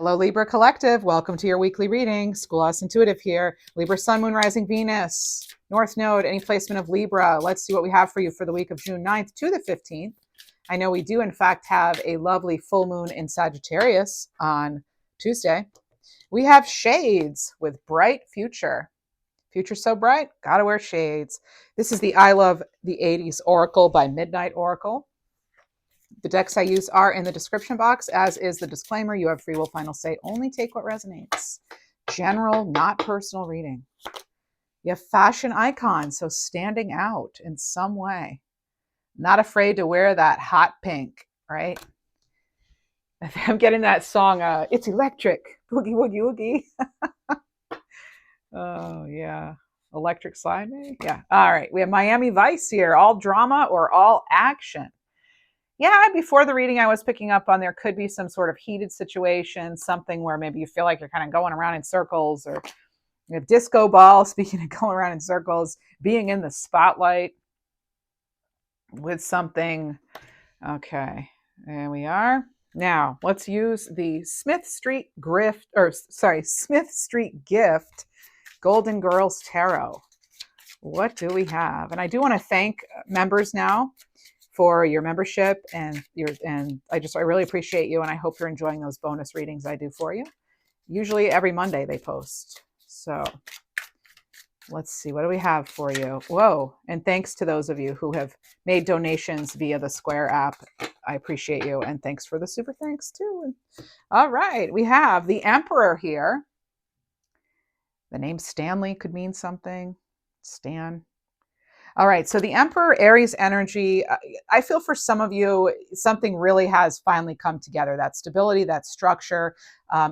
Hello, Libra Collective. Welcome to your weekly reading. Schoolhouse Intuitive here. Libra Sun, Moon, Rising, Venus, North Node, any placement of Libra. Let's see what we have for you for the week of June 9th to the 15th. I know we do, in fact, have a lovely full moon in Sagittarius on Tuesday. We have shades with bright future. Future so bright, gotta wear shades. This is the I Love the 80s Oracle by Midnight Oracle. The decks I use are in the description box, as is the disclaimer. You have free will, final say. Only take what resonates. General, not personal reading. You have fashion icons, so standing out in some way. Not afraid to wear that hot pink, right? I'm getting that song, It's Electric. Boogie, woogie, woogie. Oh, yeah. Electric Slide, maybe? Yeah. All right. We have Miami Vice here. All drama or all action. Yeah, before the reading, I was picking up on there could be some sort of heated situation, something where maybe you feel like you're kind of going around in circles, or you have disco ball, speaking of going around in circles, being in the spotlight with something. Okay, there we are. Now, let's use the Smith Street Gift Golden Girls Tarot. What do we have? And I do want to thank members now for your membership and I really appreciate you, and I hope you're enjoying those bonus readings I do for you. Usually every Monday they post. So let's see, what do we have for you? Whoa, and thanks to those of you who have made donations via the Square app. I appreciate you, and thanks for the super thanks too. All right, we have the Emperor here. The name Stanley could mean something. Stan. All right, so the Emperor, Aries energy, I feel for some of you, something really has finally come together. That stability, that structure.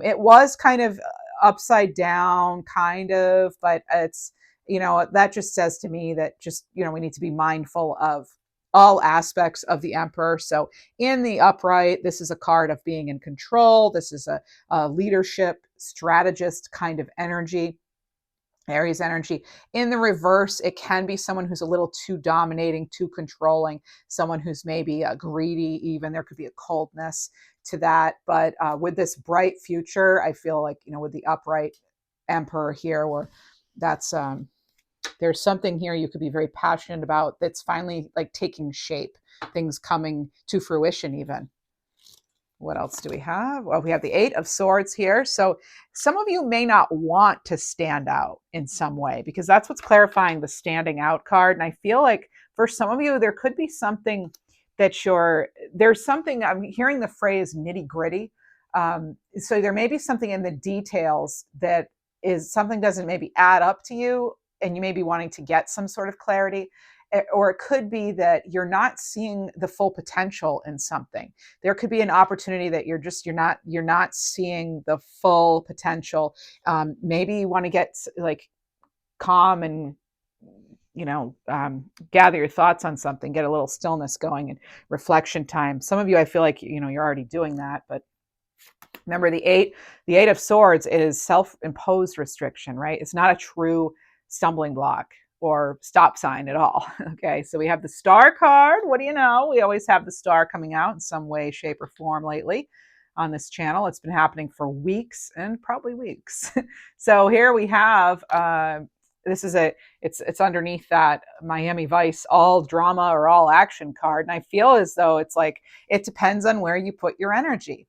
It was kind of upside down, kind of, but it's, that just says to me that just, we need to be mindful of all aspects of the Emperor. So in the upright, this is a card of being in control. This is a leadership, strategist kind of energy. Aries energy. In the reverse, it can be someone who's a little too dominating, too controlling, someone who's maybe greedy, even. There could be a coldness to that. But with this bright future, I feel like, with the upright Emperor here, where that's there's something here you could be very passionate about that's finally like taking shape, things coming to fruition even. What else do we have? Well, we have the Eight of Swords here. So some of you may not want to stand out in some way, because that's what's clarifying the standing out card. And I feel like for some of you, there could be something that there's something, I'm hearing the phrase nitty gritty. So there may be something in the details that is something doesn't maybe add up to you, and you may be wanting to get some sort of clarity. Or it could be that you're not seeing the full potential in something. There could be an opportunity that you're not seeing the full potential. Maybe you want to get like calm and gather your thoughts on something, get a little stillness going and reflection time. Some of you, I feel like you're already doing that, but remember the Eight of Swords is self-imposed restriction, right? It's not a true stumbling block or stop sign at all. Okay, so we have the Star card. What do you know? We always have the Star coming out in some way, shape, or form lately on this channel. It's been happening for weeks and probably weeks. So here we have, it's underneath that Miami Vice all drama or all action card. And I feel as though it's like, it depends on where you put your energy.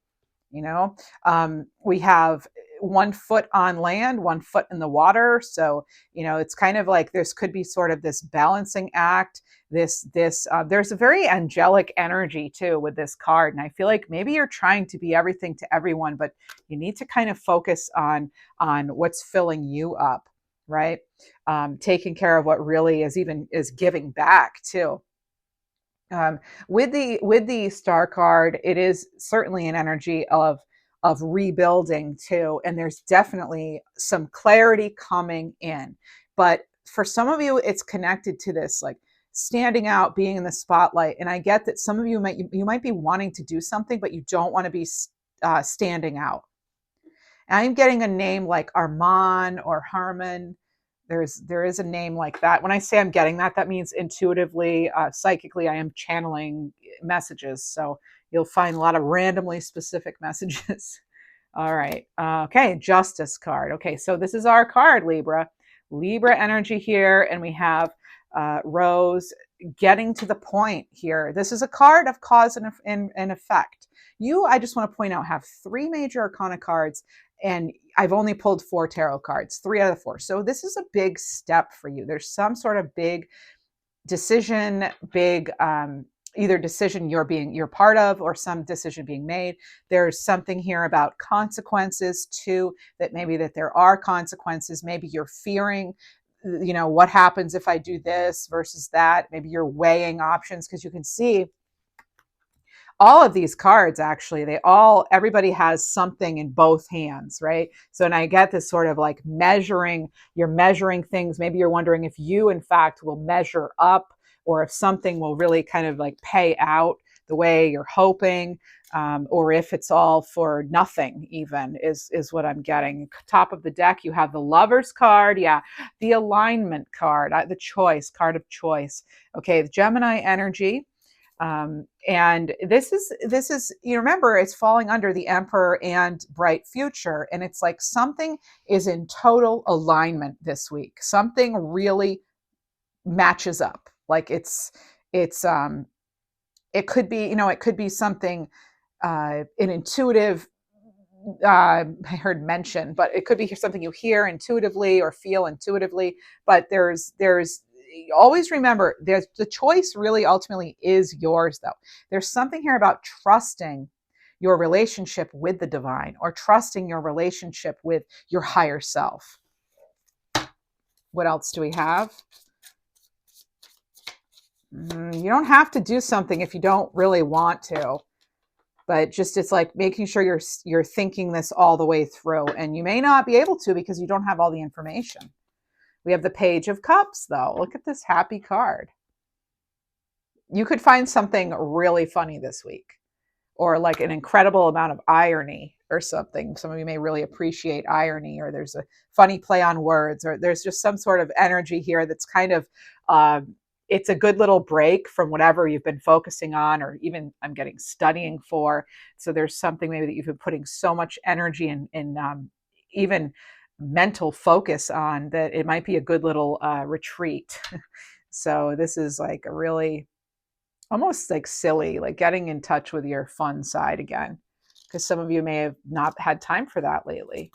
We have 1 foot on land, 1 foot in the water. So, it's kind of like this could be sort of this balancing act. There's a very angelic energy too with this card. And I feel like maybe you're trying to be everything to everyone, but you need to kind of focus on what's filling you up, right? Taking care of what really is giving back too. With the Star card, it is certainly an energy of rebuilding too, and there's definitely some clarity coming in. But for some of you, it's connected to this like standing out, being in the spotlight. And I get that some of you might be wanting to do something, but you don't want to be standing out. And I'm getting a name like Armand or Harmon. There is a name like that. When I say I'm getting that, that means intuitively, psychically, I am channeling messages. So you'll find a lot of randomly specific messages All right. Okay, Justice card. Okay, so this is our card, Libra. Libra energy here, and we have Rose getting to the point here. This is a card of cause and effect. You, I just want to point out, have three major arcana cards, and I've only pulled four tarot cards, three out of the four. So this is a big step for you. There's some sort of big decision, big either decision you're part of or some decision being made. There's something here about consequences too, that maybe that there are consequences. Maybe you're fearing, what happens if I do this versus that. Maybe you're weighing options, because you can see all of these cards, actually, everybody has something in both hands, right? So, and I get this sort of like you're measuring things. Maybe you're wondering if you in fact will measure up, or if something will really kind of like pay out the way you're hoping, or if it's all for nothing, even is what I'm getting. Top of the deck, you have the Lovers card. Yeah, the alignment card, the choice card of choice. Okay, the Gemini energy. And this is, you remember, it's falling under the Emperor and Bright Future, and it's like something is in total alignment this week. Something really matches up. Like it's it could be, it could be something an intuitive, I heard mention, but it could be something you hear intuitively or feel intuitively. But there's always remember, there's the choice really ultimately is yours, though. There's something here about trusting your relationship with the divine, or trusting your relationship with your higher self. What else do we have? You don't have to do something if you don't really want to, but just, it's like making sure you're thinking this all the way through, and you may not be able to because you don't have all the information. We have the Page of Cups, though. Look at this happy card. You could find something really funny this week, or like an incredible amount of irony or something. Some of you may really appreciate irony, or there's a funny play on words, or there's just some sort of energy here that's kind of, it's a good little break from whatever you've been focusing on, or even I'm getting studying for. So there's something maybe that you've been putting so much energy and even mental focus on, that it might be a good little retreat. So this is like a really almost like silly, like getting in touch with your fun side again, because some of you may have not had time for that lately.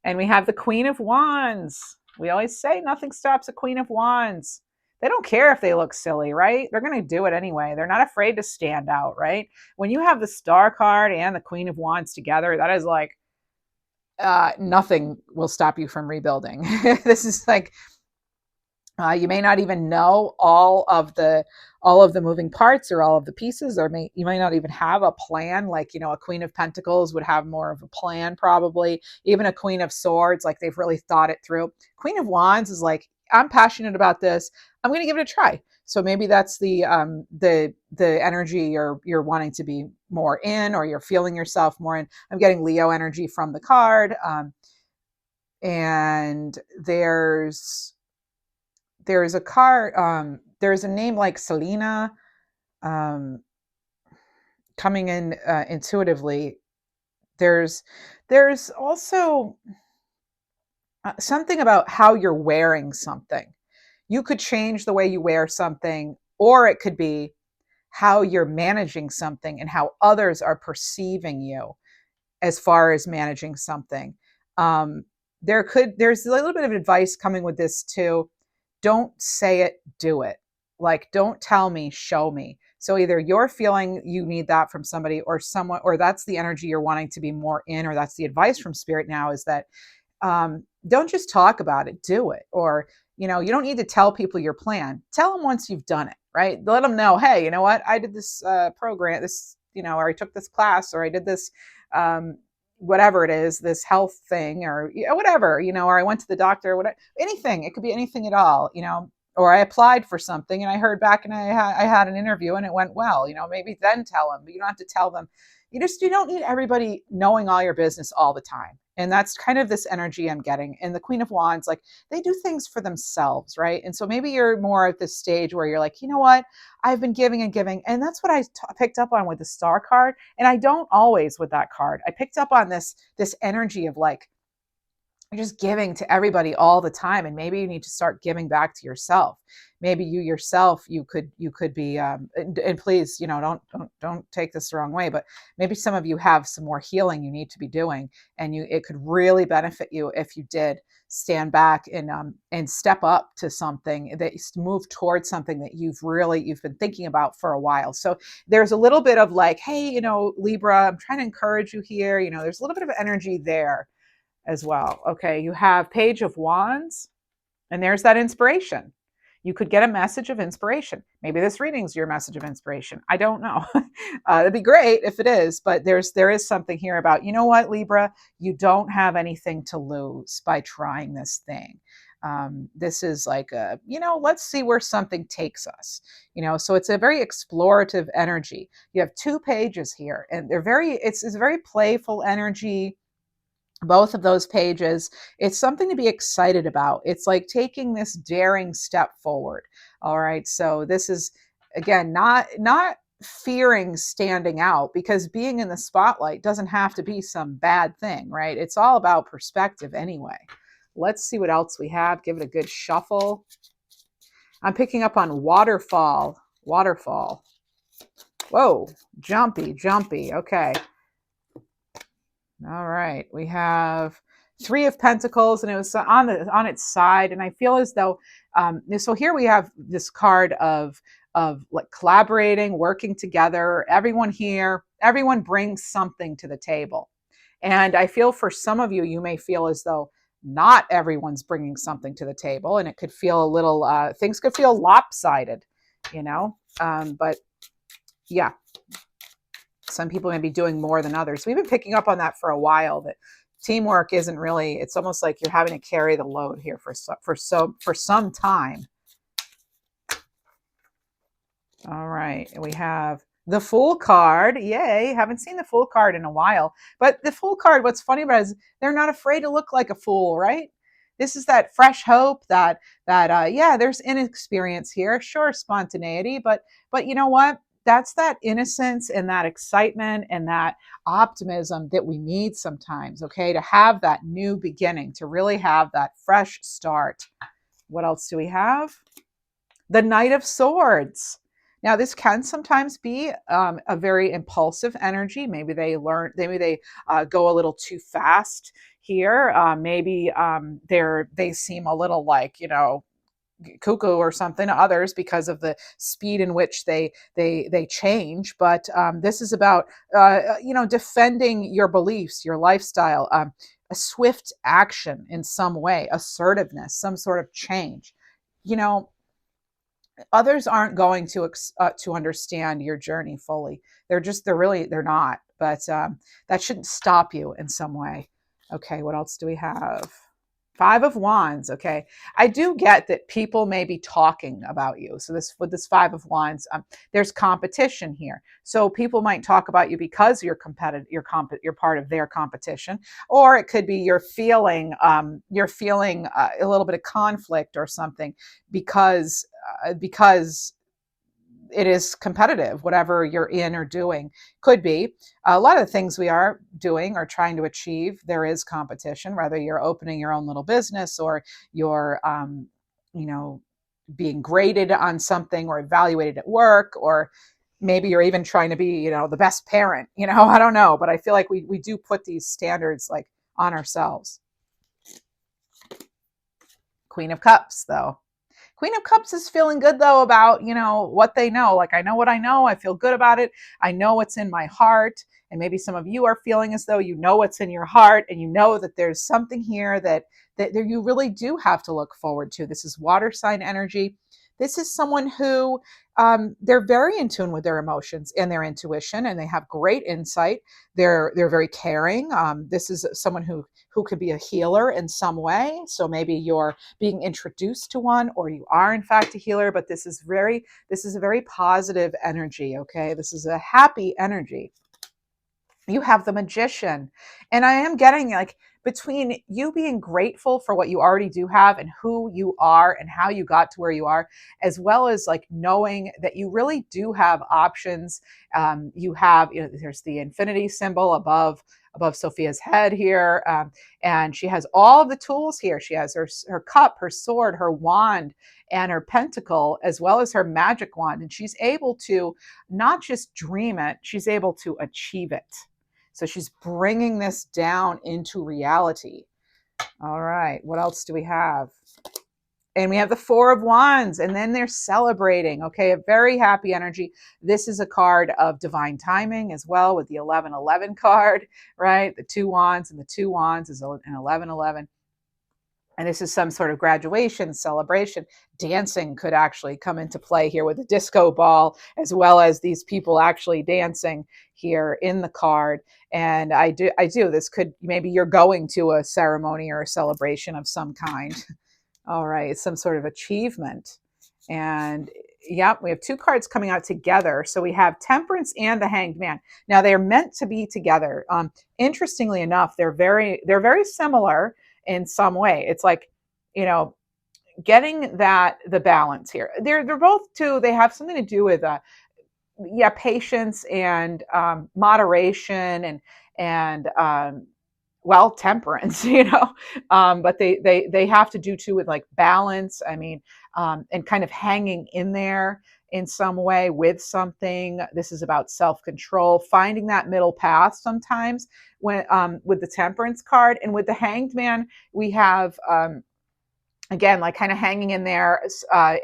And we have the Queen of Wands. We always say nothing stops a Queen of Wands. They don't care if they look silly, right? They're going to do it anyway. They're not afraid to stand out, right? When you have the Star card and the Queen of Wands together, that is like, nothing will stop you from rebuilding. This is like, you may not even know all of the moving parts or all of the pieces, or you might not even have a plan. Like, a Queen of Pentacles would have more of a plan, probably. Even a Queen of Swords, like they've really thought it through. Queen of Wands is like, I'm passionate about this. I'm going to give it a try. So maybe that's the energy you're wanting to be more in, or you're feeling yourself more in. I'm getting Leo energy from the card, and there's a card, there's a name like Selena, coming in intuitively. There's also something about how you're wearing something. You could change the way you wear something, or it could be how you're managing something and how others are perceiving you as far as managing something. There's a little bit of advice coming with this too. Don't say it, do it. Like, don't tell me, show me. So either you're feeling you need that from somebody, or someone, or that's the energy you're wanting to be more in, or that's the advice from Spirit now, is that, don't just talk about it, do it. Or, you don't need to tell people your plan. Tell them once you've done it, right? Let them know, hey, you know what? I did this program, or I took this class, or I did this, whatever it is, this health thing, or whatever, or I went to the doctor, whatever, anything. It could be anything at all, or I applied for something and I heard back, and I had an interview and it went well, maybe then tell them. But you don't have to tell them, You don't need everybody knowing all your business all the time. And that's kind of this energy I'm getting. And the Queen of Wands, like, they do things for themselves, right? And so maybe you're more at this stage where you're like, you know what, I've been giving and giving. And that's what I picked up on with the Star card. And I don't always with that card. I picked up on this energy of like, you're just giving to everybody all the time, and maybe you need to start giving back to yourself. Maybe you yourself, you could be and please, don't take this the wrong way, but maybe some of you have some more healing you need to be doing, and it could really benefit you if you did stand back and step up to something, that move towards something that you've been thinking about for a while. So there's a little bit of like, hey, Libra, I'm trying to encourage you here. There's a little bit of energy there as well. Okay, you have Page of Wands, and there's that inspiration. You could get a message of inspiration. Maybe this reading's your message of inspiration. I don't know. It'd be great if it is, but there is something here about, you know what, Libra, you don't have anything to lose by trying this thing. This is like let's see where something takes us. So it's a very explorative energy. You have 2 pages here, and it's a very playful energy. Both of those pages, it's something to be excited about. It's like taking this daring step forward. All right, so this is, again, not fearing standing out, because being in the spotlight doesn't have to be some bad thing, right? It's all about perspective anyway. Let's see what else we have. Give it a good shuffle. I'm picking up on waterfall. Whoa, jumpy. Okay. All right, we have 3 of Pentacles, and it was on its side, and I feel as though so here we have this card of like collaborating, working together. Everyone brings something to the table, and I feel for some of you, you may feel as though not everyone's bringing something to the table, and it could feel a little things could feel lopsided, but yeah. Some people may be doing more than others. We've been picking up on that for a while, that teamwork isn't really, it's almost like you're having to carry the load here for some time. All right. We have the Fool card. Yay. Haven't seen the Fool card in a while. But the Fool card, what's funny about it is they're not afraid to look like a fool, right? This is that fresh hope that there's inexperience here. Sure, spontaneity, but you know what? That's that innocence and that excitement and that optimism that we need sometimes, okay? To have that new beginning, to really have that fresh start. What else do we have? The Knight of Swords. Now, this can sometimes be a very impulsive energy. Maybe they go a little too fast here. Maybe they seem a little like, cuckoo or something to others because of the speed in which they change. But this is about defending your beliefs, your lifestyle, a swift action in some way, assertiveness, some sort of change. Others aren't going to understand your journey fully. They're not. But that shouldn't stop you in some way. Okay, what else do we have? 5 of Wands. Okay, I do get that people may be talking about you. So with this 5 of Wands, there's competition here. So people might talk about you because you're competitive. You're part of their competition, or it could be you're feeling a little bit of conflict or something because it is competitive, whatever you're in or doing. Could be a lot of the things we are doing or trying to achieve. There is competition, whether you're opening your own little business or you're, being graded on something or evaluated at work, or maybe you're even trying to be, the best parent, I don't know, but I feel like we do put these standards like on ourselves. Queen of Cups, though. Queen of Cups is feeling good, though, about, what they know. Like, I know what I know. I feel good about it. I know what's in my heart. And maybe some of you are feeling as though you know what's in your heart, and you know that there's something here that you really do have to look forward to. This is water sign energy. This is someone who they're very in tune with their emotions and their intuition, and they have great insight. They're very caring. This is someone who could be a healer in some way. So maybe you're being introduced to one, or you are in fact a healer. But this is a very positive energy. Okay, this is a happy energy. You have the Magician. And I am getting like between you being grateful for what you already do have and who you are and how you got to where you are, as well as like knowing that you really do have options. You have, you know, there's the infinity symbol above Sophia's head here, and she has all of the tools here. She has her cup, her sword, her wand, and her pentacle, as well as her magic wand, and she's able to not just dream it; she's able to achieve it. So she's bringing this down into reality. All right, what else do we have? And we have the Four of Wands, and then they're celebrating. Okay, a very happy energy. This is a card of divine timing as well, with the 1111 card, right? The two wands, and the two wands is an 1111. And this is some sort of graduation celebration. Dancing could actually come into play here with a disco ball, as well as these people actually dancing here in the card. And I do, this could, maybe you're going to a ceremony or a celebration of some kind. All right, some sort of achievement. And yep, we have two cards coming out together. So we have Temperance and the Hanged Man. Now they're meant to be together. Interestingly enough, they're very similar in some way. It's like, you know, getting that the balance here. They're both too. They have something to do with patience and moderation and well, temperance, but they have to do too with like balance. I mean, and kind of hanging in there in some way with something. This is about self-control, finding that middle path sometimes when with the Temperance card. And with the Hanged Man, we have again, like kind of hanging in there,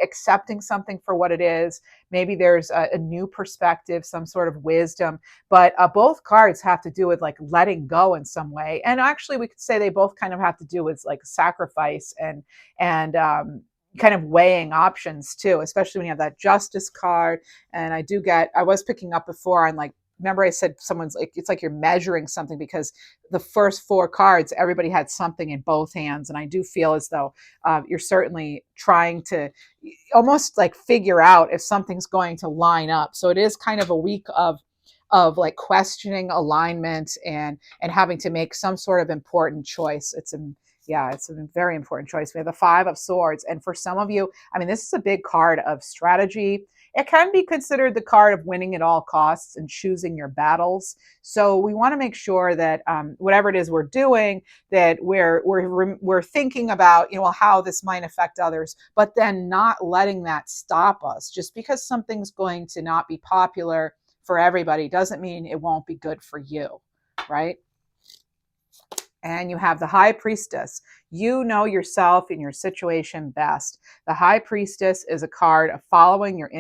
accepting something for what it is. Maybe there's a new perspective, some sort of wisdom, but both cards have to do with like letting go in some way. And actually, we could say they both kind of have to do with like sacrifice and kind of weighing options too, especially when you have that Justice card. And I was picking up before on like, remember I said someone's like, it's like you're measuring something, because the first four cards, everybody had something in both hands. And I do feel as though you're certainly trying to almost like figure out if something's going to line up. So it is kind of a week of like questioning alignment and having to make some sort of important choice. It's a very important choice. We have the Five of Swords. And for some of you, I mean, this is a big card of strategy. It can be considered the card of winning at all costs and choosing your battles. So we want to make sure that whatever it is we're doing, that we're thinking about, how this might affect others, but then not letting that stop us. Just because something's going to not be popular for everybody doesn't mean it won't be good for you, right? And you have the High Priestess. You know yourself and your situation best. The High Priestess is a card of following your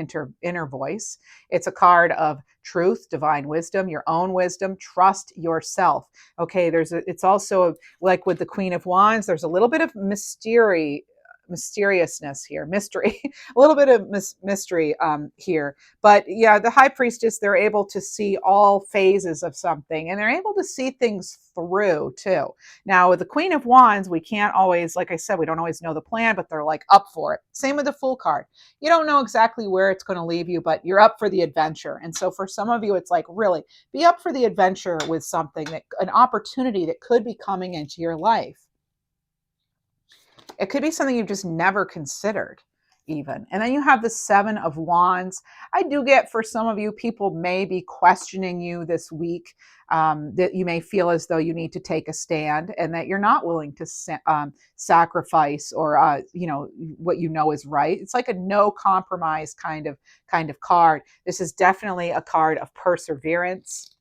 inner voice. It's a card of truth, divine wisdom, your own wisdom. Trust yourself. Okay, it's also like with the Queen of Wands, there's a little bit of mysteriousness here, mystery, a little bit of mystery here. But yeah, the High Priestess, they're able to see all phases of something, and they're able to see things through too. Now with the Queen of Wands, we can't always, like I said, we don't always know the plan, but they're like up for it. Same with the Fool card. You don't know exactly where it's going to leave you, but you're up for the adventure. And so for some of you, it's like, really be up for the adventure with something, an opportunity that could be coming into your life. It could be something you've just never considered even. And then you have the Seven of Wands. I do get, for some of you, people may be questioning you this week, that you may feel as though you need to take a stand and that you're not willing to sacrifice or, what you know is right. It's like a no compromise kind of card. This is definitely a card of perseverance.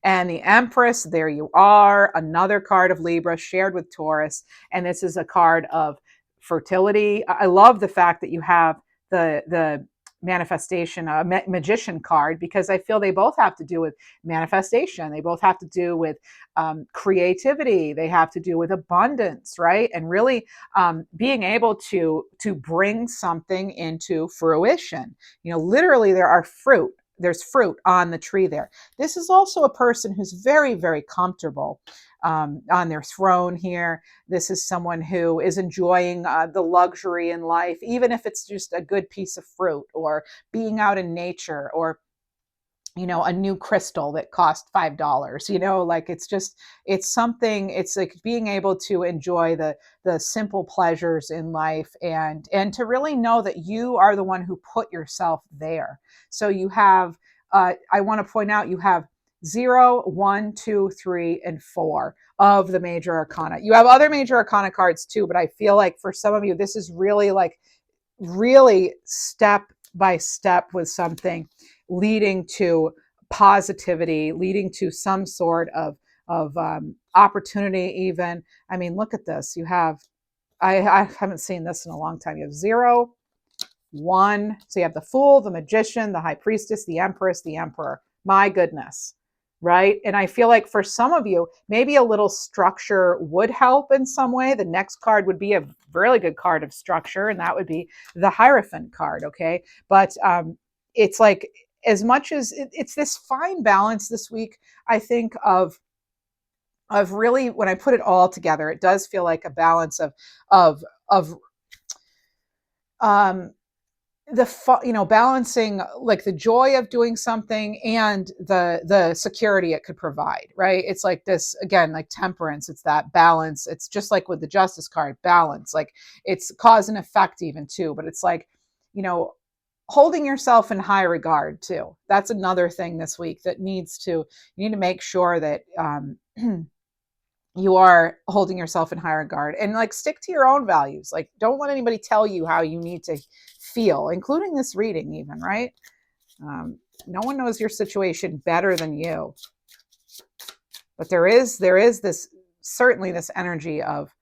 And the Empress, there you are, another card of Libra shared with Taurus. And this is a card of fertility. I love the fact that you have the manifestation, magician card, because I feel they both have to do with manifestation. They both have to do with creativity. They have to do with abundance, right? And really being able to bring something into fruition. Literally there's fruit on the tree there. This is also a person who's very, very comfortable on their throne here. This is someone who is enjoying the luxury in life, even if it's just a good piece of fruit or being out in nature or a new crystal that cost $5, like it's something, it's like being able to enjoy the simple pleasures in life, and to really know that you are the one who put yourself there. So you have, I want to point out, you have 0, 1, 2, 3, and 4 of the major arcana. You have other major arcana cards too, but I feel like for some of you, this is really like really step by step with something leading to positivity, leading to some sort of opportunity. Even, I mean, look at this. You have, I haven't seen this in a long time. You have 0, 1. So you have the Fool, the Magician, the High Priestess, the Empress, the Emperor. My goodness. Right. And I feel like for some of you, maybe a little structure would help in some way. The next card would be a really good card of structure, and that would be the Hierophant card. Okay. But it's like, as much as it's this fine balance this week, I think of really, when I put it all together, it does feel like a balance of balancing like the joy of doing something and the security it could provide, right? It's like this, again, like temperance. It's that balance. It's just like with the Justice card, balance. Like it's cause and effect even too, but it's like, holding yourself in high regard too. That's another thing this week that you need to make sure that you are holding yourself in high regard, and like stick to your own values. Like don't let anybody tell you how you need to feel, including this reading even, right? No one knows your situation better than you. But there is this, certainly this energy of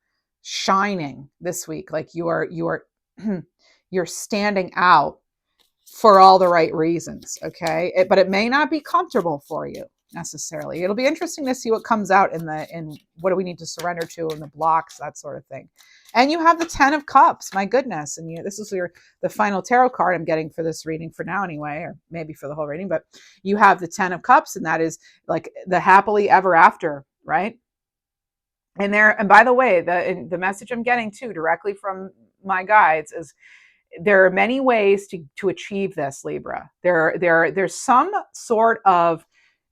shining this week. Like you are you're standing out for all the right reasons. Okay. But it may not be comfortable for you necessarily. It'll be interesting to see what comes out in what do we need to surrender to, in the blocks, that sort of thing. And you have the 10 of Cups, my goodness. And this is the final tarot card I'm getting for this reading for now anyway, or maybe for the whole reading, but you have the 10 of Cups, and that is like the happily ever after, right? And by the way, the message I'm getting too directly from my guides is there are many ways to achieve this, Libra. There's some sort of,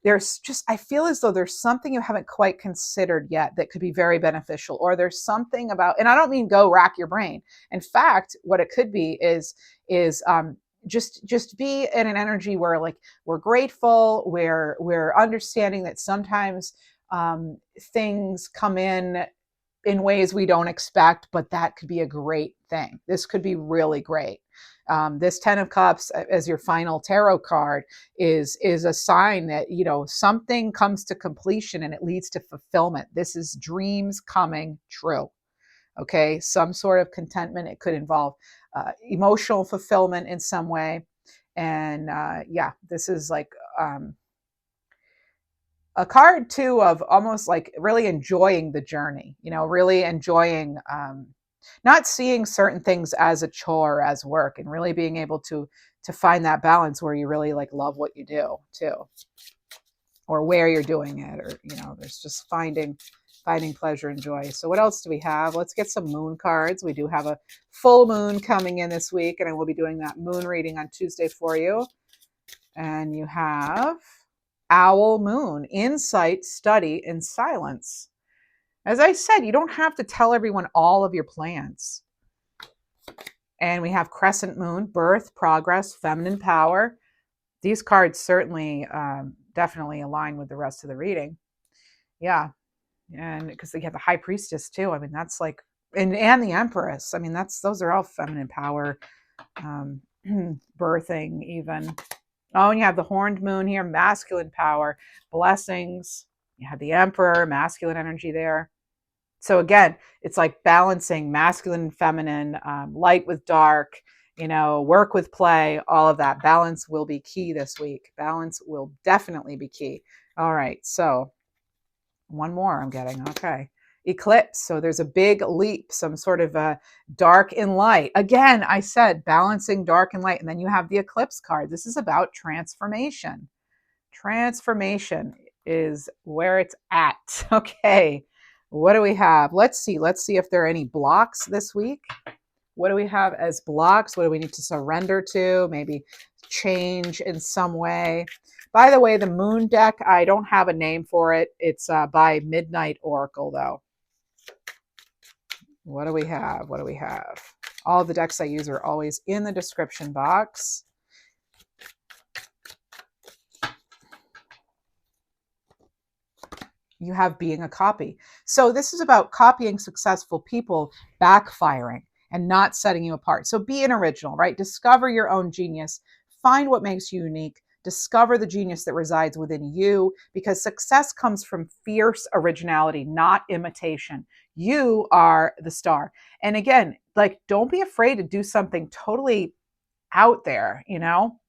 I feel as though there's something you haven't quite considered yet that could be very beneficial, or there's something about, and I don't mean go rack your brain. In fact, what it could be is just be in an energy where like we're grateful, we're understanding that sometimes things come in ways we don't expect, but that could be a great thing. This could be really great. This 10 of Cups as your final tarot card is a sign that, something comes to completion and it leads to fulfillment. This is dreams coming true. Okay. Some sort of contentment. It could involve emotional fulfillment in some way. And this is like, a card too of almost like really enjoying the journey, really enjoying, not seeing certain things as a chore, as work, and really being able to find that balance where you really like love what you do too, or where you're doing it, or, there's just finding pleasure and joy. So what else do we have? Let's get some moon cards. We do have a full moon coming in this week, and I will be doing that moon reading on Tuesday for you. And you have Owl Moon, insight, study, and silence. As I said, you don't have to tell everyone all of your plans. And we have Crescent Moon, birth, progress, feminine power. These cards certainly, definitely align with the rest of the reading. Yeah. And because they have the High Priestess too. I mean, that's like, and the Empress. I mean, those are all feminine power, birthing even. Oh, and you have the Horned Moon here, masculine power, blessings. You have the Emperor, masculine energy there. So again, it's like balancing masculine and feminine, light with dark, work with play, all of that. Balance will be key this week. Balance will definitely be key. All right, so one more I'm getting. Okay. Eclipse. So there's a big leap, some sort of a dark and light. Again, I said balancing dark and light. And then you have the Eclipse card. This is about transformation. Transformation is where it's at. Okay. What do we have? Let's see if there are any blocks this week. What do we have as blocks? What do we need to surrender to? Maybe change in some way. By the way, the moon deck, I don't have a name for it. It's by Midnight Oracle, though. What do we have? What do we have? All the decks I use are always in the description box. You have being a copy. So this is about copying successful people, backfiring and not setting you apart. So be an original, right? Discover your own genius. Find what makes you unique. Discover the genius that resides within you, because success comes from fierce originality, not imitation. You are the star. And again, like, don't be afraid to do something totally out there, you know?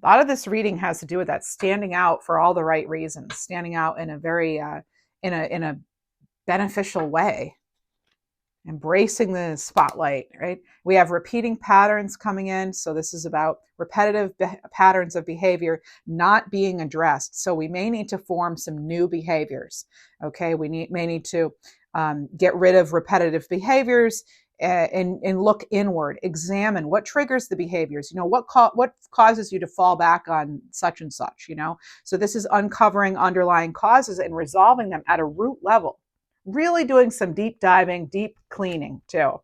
A lot of this reading has to do with that, standing out for all the right reasons, standing out in a very in a beneficial way, embracing the spotlight, right? We have repeating patterns coming in. So this is about repetitive patterns of behavior not being addressed. So we may need to form some new behaviors. Okay, we may need to get rid of repetitive behaviors and look inward, examine what triggers the behaviors, you know, what causes you to fall back on such and such, you know. So this is uncovering underlying causes and resolving them at a root level, really doing some deep diving, deep cleaning too,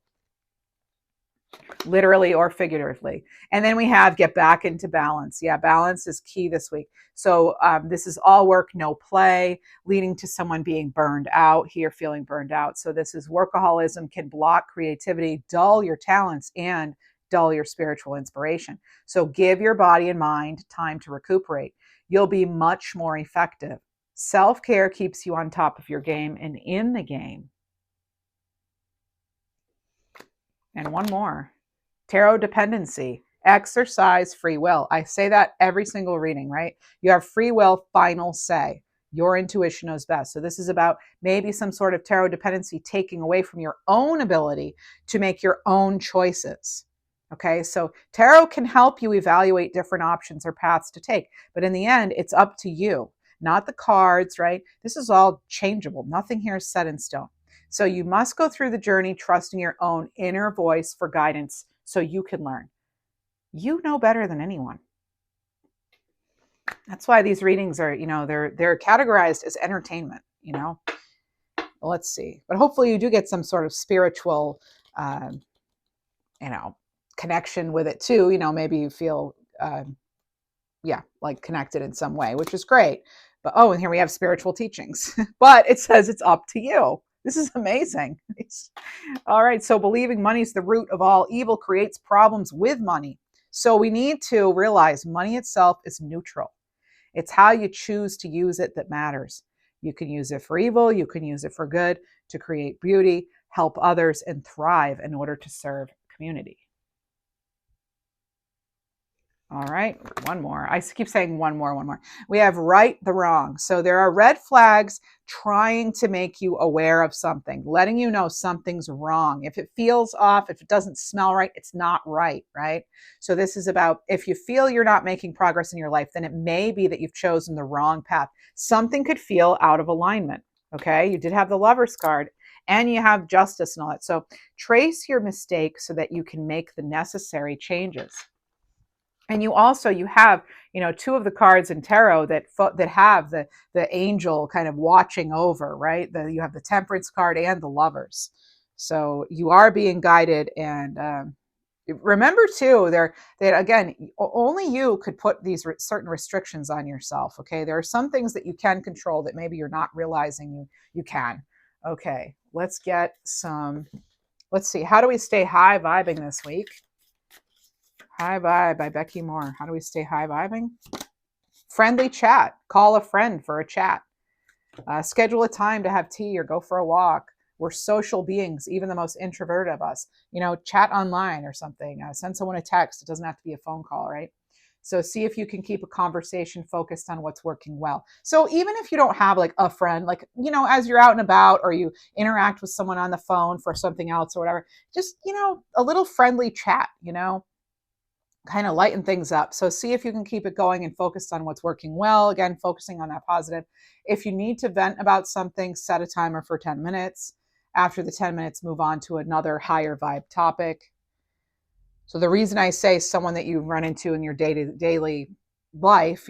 literally or figuratively. And then we have get back into balance. Yeah, balance is key this week. So this is all work, no play, leading to someone being burned out here, feeling burned out. So this is workaholism can block creativity, dull your talents, and dull your spiritual inspiration. So give your body and mind time to recuperate. You'll be much more effective. Self-care keeps you on top of your game and in the game. And one more. Tarot dependency. Exercise free will. I say that every single reading, right? You have free will, final say. Your intuition knows best. So this is about maybe some sort of tarot dependency taking away from your own ability to make your own choices. Okay, so tarot can help you evaluate different options or paths to take. But in the end, it's up to you, not the cards, right? This is all changeable. Nothing here is set in stone. So you must go through the journey trusting your own inner voice for guidance so you can learn. You know better than anyone. That's why these readings are, you know, they're categorized as entertainment, you know. Well, let's see. But hopefully you do get some sort of spiritual, you know, connection with it too. You know, maybe you feel, like connected in some way, which is great. But, oh, and here we have spiritual teachings. But it says it's up to you. This is amazing. All right. So believing money is the root of all evil creates problems with money. So we need to realize money itself is neutral. It's how you choose to use it that matters. You can use it for evil. You can use it for good, to create beauty, help others, and thrive in order to serve community. All right, one more. I keep saying one more. We have right the wrong. So there are red flags trying to make you aware of something, letting you know something's wrong. If it feels off, if it doesn't smell right, it's not right, right? So this is about, if you feel you're not making progress in your life, then it may be that you've chosen the wrong path. Something could feel out of alignment, okay? You did have the Lover's card and you have Justice and all that. So trace your mistakes so that you can make the necessary changes. And you have, you know, two of the cards in tarot that have the angel kind of watching over, right? You have the Temperance card and the Lovers. So you are being guided. And remember too, that again, only you could put these certain restrictions on yourself. Okay, there are some things that you can control that maybe you're not realizing you can. Okay, let's see. How do we stay high vibing this week? High Vibe by Becky Moore. How do we stay high vibing? Friendly chat. Call a friend for a chat. Schedule a time to have tea or go for a walk. We're social beings, even the most introverted of us. You know, chat online or something. Send someone a text. It doesn't have to be a phone call, right? So see if you can keep a conversation focused on what's working well. So even if you don't have like a friend, like, you know, as you're out and about or you interact with someone on the phone for something else or whatever, just, you know, a little friendly chat, you know, kind of lighten things up. So see if you can keep it going and focused on what's working well. Again, focusing on that positive. If you need to vent about something, set a timer for 10 minutes. After the 10 minutes, move on to another higher vibe topic. So the reason I say someone that you run into in your daily life,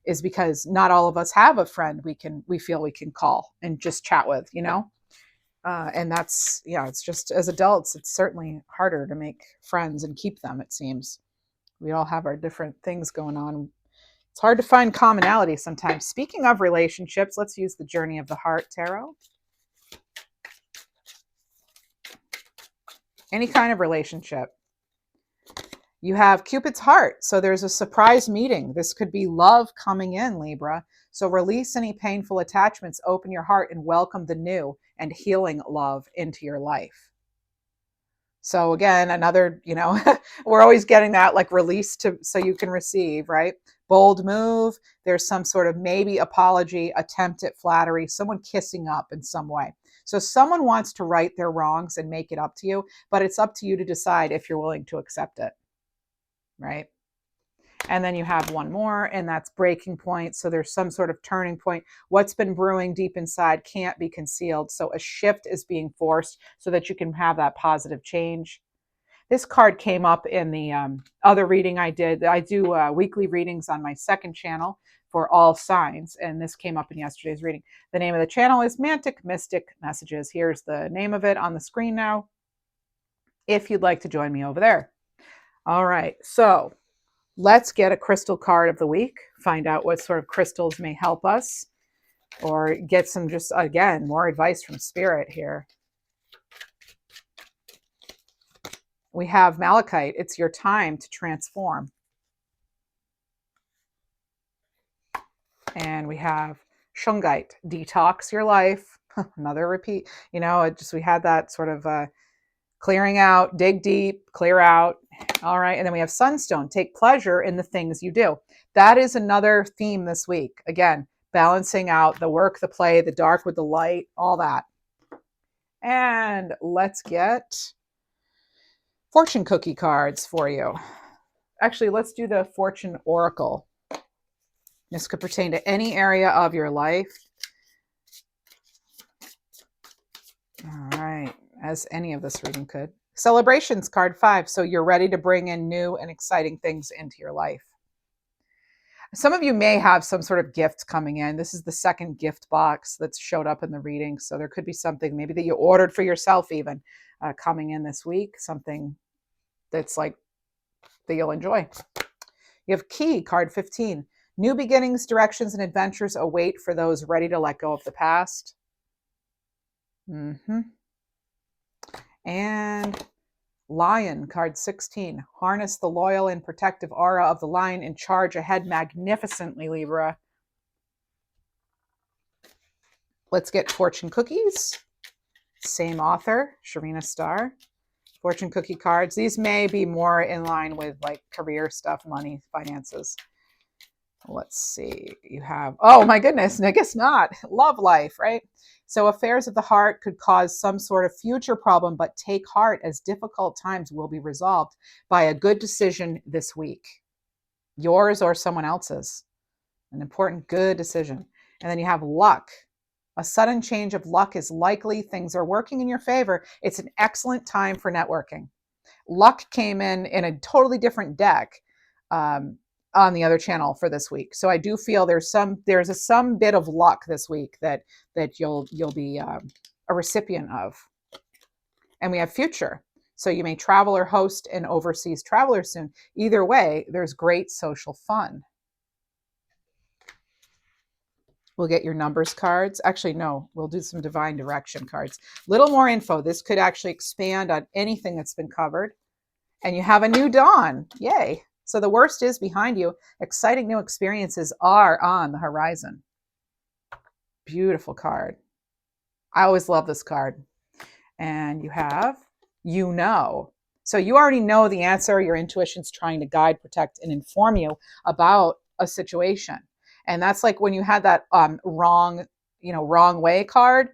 is because not all of us have a friend we feel we can call and just chat with, and that's, yeah, it's just, as adults, it's certainly harder to make friends and keep them, it seems. We all have our different things going on. It's hard to find commonality sometimes. Speaking of relationships, let's use the Journey of the Heart Tarot. Any kind of relationship. You have Cupid's heart. So there's a surprise meeting. This could be love coming in, Libra. So release any painful attachments, open your heart, and welcome the new and healing love into your life. So again, another, we're always getting that, like, release so you can receive, right? Bold move. There's some sort of maybe apology, attempt at flattery, someone kissing up in some way. So someone wants to right their wrongs and make it up to you, but it's up to you to decide if you're willing to accept it, right? And then you have one more, and that's breaking point. So there's some sort of turning point. What's been brewing deep inside can't be concealed. So a shift is being forced so that you can have that positive change. This card came up in the other reading I did. I do weekly readings on my second channel for all signs, and this came up in yesterday's reading. The name of the channel is Mantic Mystic Messages. Here's the name of it on the screen now, if you'd like to join me over there. All right, so let's get a crystal card of the week, find out what sort of crystals may help us, or get some, just again, more advice from Spirit here. We have Malachite. It's your time to transform. And we have Shungite. Detox your life. Another repeat. We had that sort of clearing out, dig deep, clear out. All right. And then we have Sunstone. Take pleasure in the things you do. That is another theme this week. Again, balancing out the work, the play, the dark with the light, all that. And let's get fortune cookie cards for you. Actually, let's do the fortune oracle. This could pertain to any area of your life. All right, as any of this reading could. Celebrations, card 5. So you're ready to bring in new and exciting things into your life. Some of you may have some sort of gift coming in. This is the second gift box that's showed up in the reading. So there could be something maybe that you ordered for yourself even coming in this week. Something that's like that you'll enjoy. You have Key, card 15. New beginnings, directions, and adventures await for those ready to let go of the past. And Lion, card 16. Harness the loyal and protective aura of the lion and charge ahead magnificently, Libra. Let's get fortune cookies. Same author, Sharina Starr. Fortune cookie cards. These may be more in line with like career stuff, money, finances. Let's see. You have, oh my goodness, I guess not. Love life, right? So affairs of the heart could cause some sort of future problem, but take heart as difficult times will be resolved by a good decision this week. Yours or someone else's. An important good decision. And then you have luck. A sudden change of luck is likely. Things are working in your favor. It's an excellent time for networking. Luck came in a totally different deck on the other channel for this week. So I do feel there's some bit of luck this week that you'll be a recipient of. And we have future. So you may travel or host an overseas traveler soon. Either way, there's great social fun. We'll get your numbers cards. Actually, no, we'll do some divine direction cards. Little more info. This could actually expand on anything that's been covered. And you have a new dawn. Yay. So the worst is behind you. Exciting new experiences are on the horizon. Beautiful card. I always love this card. And you have, So you already know the answer. Your intuition's trying to guide, protect, and inform you about a situation. And that's like when you had that wrong way card,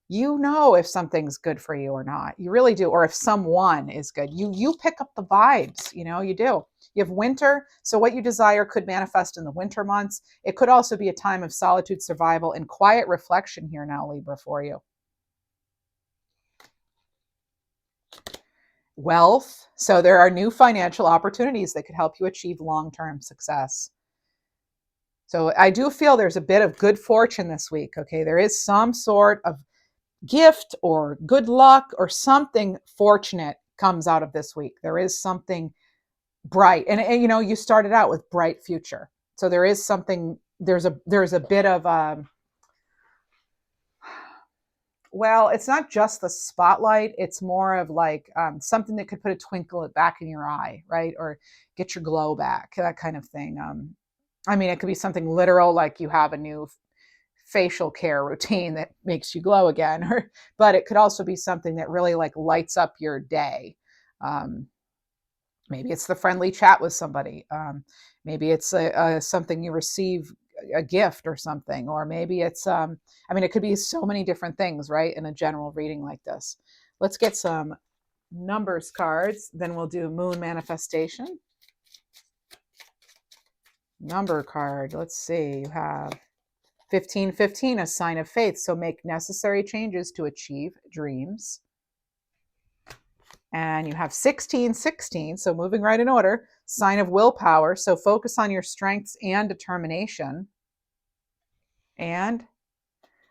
if something's good for you or not. You really do. Or if someone is good, you pick up the vibes, you do. You have winter. So what you desire could manifest in the winter months. It could also be a time of solitude, survival, and quiet reflection here now, Libra, for you. wealth. So there are new financial opportunities that could help you achieve long-term success. So I do feel there's a bit of good fortune this week. Okay. There is some sort of gift or good luck or something fortunate comes out of this week. There is something bright. And you know, you started out with bright future. So there is something, there's a bit of, well, it's not just the spotlight. It's more of like something that could put a twinkle back in your eye, right? Or get your glow back, that kind of thing. I mean, it could be something literal, like you have a new facial care routine that makes you glow again, or, but it could also be something that really like lights up your day. Um, Maybe it's the friendly chat with somebody. Maybe it's something you receive, a gift or something, or maybe it's, I mean, it could be so many different things, right? In a general reading like this. Let's get some numbers cards. Then we'll do moon manifestation. Number card. Let's see. You have 1515, a sign of faith. So make necessary changes to achieve dreams. And you have 1616, so moving right in order, sign of willpower. So focus on your strengths and determination. And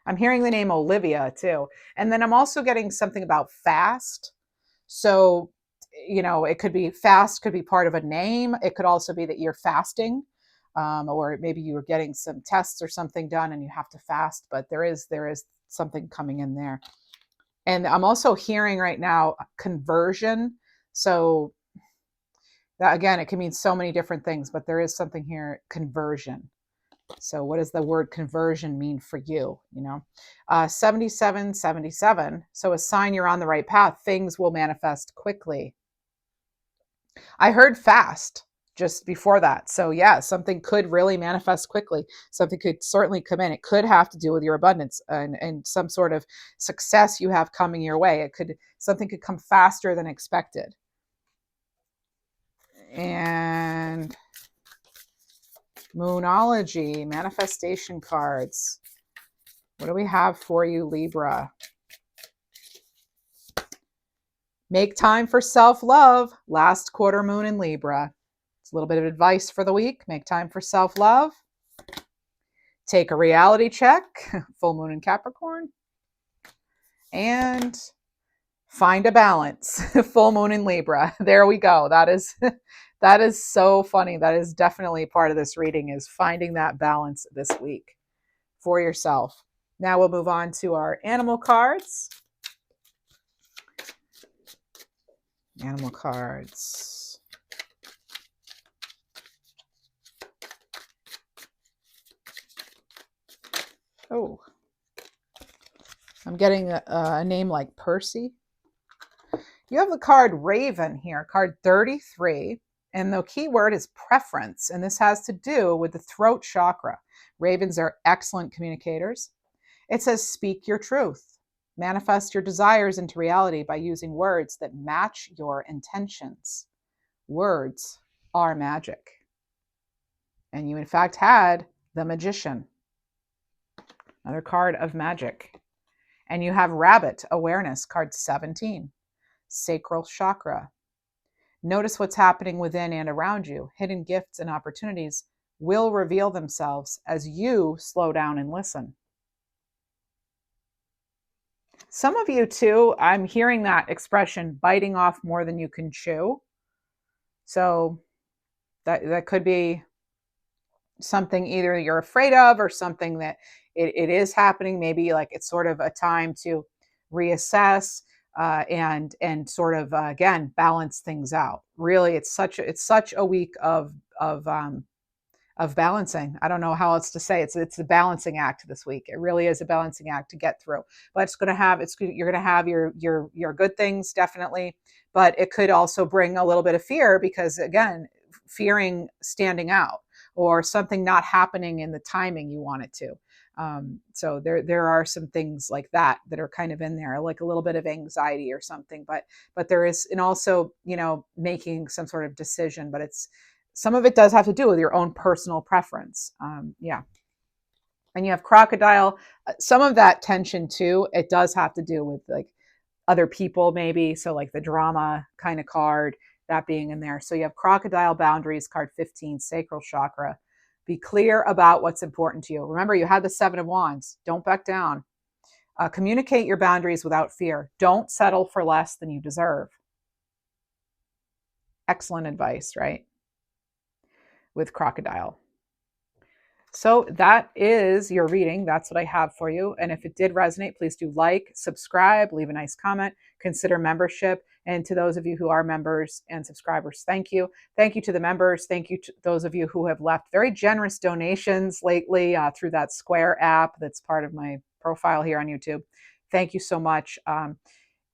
I'm hearing the name Olivia too. And then I'm also getting something about fast. So, you know, it could be fast, could be part of a name. It could also be that you're fasting, or maybe you were getting some tests or something done and you have to fast, but there is something coming in there. And I'm also hearing right now conversion. So that, again, it can mean so many different things, but there is something here, conversion. So what does the word conversion mean for you? You know, 7777. So a sign you're on the right path. Things will manifest quickly. I heard fast just before that. So yeah, something could really manifest quickly. Something could certainly come in. It could have to do with your abundance and some sort of success you have coming your way. Something could come faster than expected. And Moonology, manifestation cards. What do we have for you, Libra? Make time for self-love. Last quarter moon in Libra. It's a little bit of advice for the week. Make time for self-love. Take a reality check. Full moon in Capricorn. And find a balance. Full moon in Libra. There we go. That is so funny. That is definitely part of this reading, is finding that balance this week for yourself. Now we'll move on to our animal cards. Animal cards. Oh, I'm getting a name like Percy. You have the card Raven here, card 33, and the key word is preference, and this has to do with the throat chakra. Ravens are excellent communicators. It says, speak your truth. Manifest your desires into reality by using words that match your intentions. Words are magic. And you, in fact, had the Magician, another card of magic. And you have Rabbit, awareness, card 17, sacral chakra. Notice what's happening within and around you. Hidden gifts and opportunities will reveal themselves as you slow down and listen. Some of you too, I'm hearing that expression, biting off more than you can chew. So that could be something either you're afraid of or something that it is happening. Maybe like it's sort of a time to reassess and sort of again balance things out. Really, it's such a week of balancing. I don't know how else to say it. It's a balancing act this week. It really is a balancing act to get through. But you're going to have your good things, definitely, but it could also bring a little bit of fear, because again, fearing standing out or something not happening in the timing you want it to. So there are some things like that are kind of in there, like a little bit of anxiety or something, but there is, and also, you know, making some sort of decision, but some of it does have to do with your own personal preference. Yeah. And you have crocodile. Some of that tension too, it does have to do with like other people maybe. So like the drama kind of card, that being in there. So you have crocodile boundaries, card 15, sacral chakra. Be clear about what's important to you. Remember, you had the 7 of Wands. Don't back down. Communicate your boundaries without fear. Don't settle for less than you deserve. Excellent advice, right? With crocodile. So that is your reading. That's what I have for you. And if it did resonate, please do like, subscribe, leave a nice comment, consider membership. And to those of you who are members and subscribers, thank you. Thank you to the members. Thank you to those of you who have left very generous donations lately through that Square app that's part of my profile here on YouTube. Thank you so much.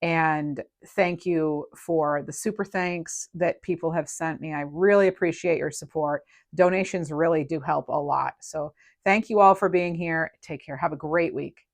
And thank you for the super thanks that people have sent me. I really appreciate your support. Donations really do help a lot. So thank you all for being here. Take care. Have a great week.